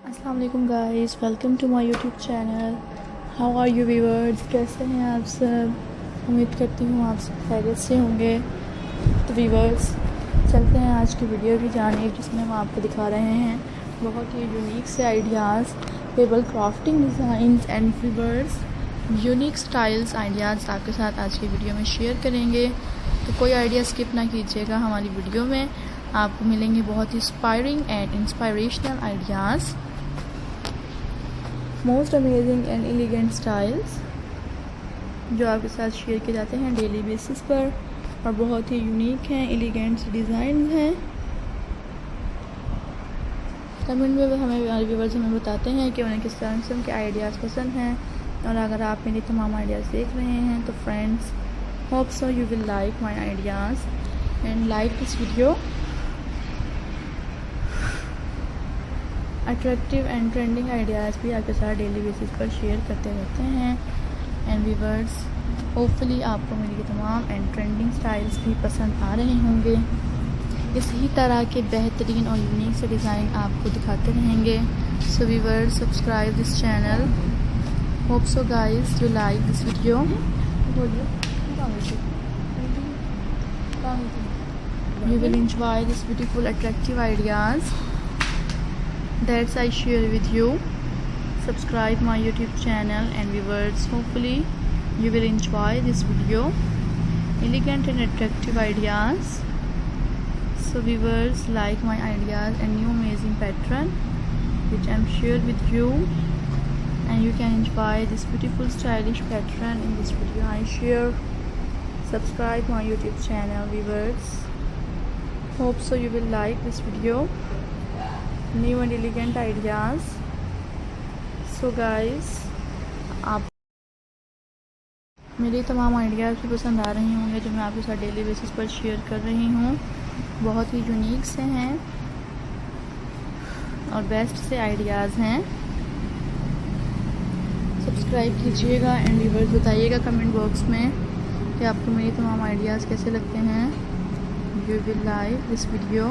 अस्सलाम वालेकुम guys, welcome to my YouTube channel. How are you viewers, कैसे हैं आप सब? उम्मीद करती हूँ आप सब खैरियत से होंगे। तो व्यूअर्स, चलते हैं आज की वीडियो की जानिब, जिसमें हम आपको दिखा रहे हैं बहुत ही यूनिक से ideas, table crafting designs and viewers unique styles ideas आपके साथ आज की वीडियो में शेयर करेंगे। तो कोई आइडिया स्किप ना कीजिएगा। हमारी वीडियो में आपको मिलेंगे बहुत ही inspiring and inspirational ideas, most amazing and elegant styles जो आपके साथ शेयर किए जाते हैं डेली बेसिस पर, और बहुत ही यूनिक हैं, एलिगेंट डिज़ाइन हैं। कमेंट में हमें व्यूअर्स हमें बताते हैं कि उन्हें किस किस्म के आइडियाज़ पसंद हैं। और अगर आप मेरी तमाम आइडियाज़ देख रहे हैं तो friends, hope so you will like my ideas and like this video. Attractive and trending ideas भी आपके साथ डेली बेसिस पर शेयर करते रहते हैं। एंड व्यूअर्स, होपफुली आपको मेरी तमाम एंड ट्रेंडिंग स्टाइल्स भी पसंद आ रहे होंगे। इसी तरह के बेहतरीन और यूनिक से डिज़ाइन आपको दिखाते रहेंगे। So viewers, subscribe this channel. Hope so guys you like this video. You will enjoy this beautiful attractive ideas that I share with you. Subscribe my YouTube channel and viewers, hopefully you will enjoy this video. Elegant and attractive ideas. So viewers, like my ideas and new amazing pattern which I'm share with you, and you can enjoy this beautiful stylish pattern in this video I share. Subscribe my YouTube channel viewers. Hope so you will like this video. New and elegant ideas. So guys, आप मेरी तमाम ideas भी पसंद आ रही होंगे जो मैं आपके साथ डेली बेसिस पर शेयर कर रही हूँ। बहुत ही यूनिक से हैं और बेस्ट से आइडियाज़ हैं। सब्सक्राइब कीजिएगा एंड व्यूअर्स बताइएगा कमेंट बॉक्स में कि आपको मेरी तमाम आइडियाज़ कैसे लगते हैं। You will like this video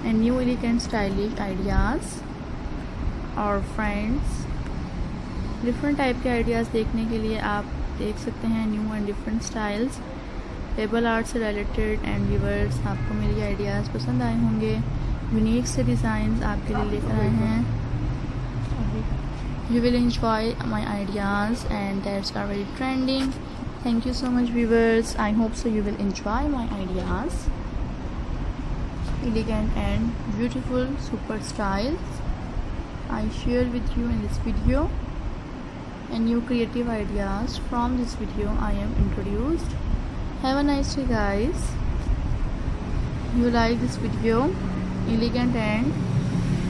and new elegant stylish ideas. और फ्रेंड्स, डिफरेंट टाइप के आइडियाज़ देखने के लिए आप देख सकते हैं new and different styles, table art से रिलेटेड। एंड व्यूअर्स, आपको मेरी आइडियाज़ पसंद आए होंगे। यूनिक से डिज़ाइंस आपके लिए लेकर आए हैं। You will enjoy my ideas and that's are very trending. Thank you so much viewers. I hope so you will enjoy my ideas. Elegant and beautiful super styles I share with you in this video, and new creative ideas from this video I am introduced. Have a nice day guys. You like this video, elegant and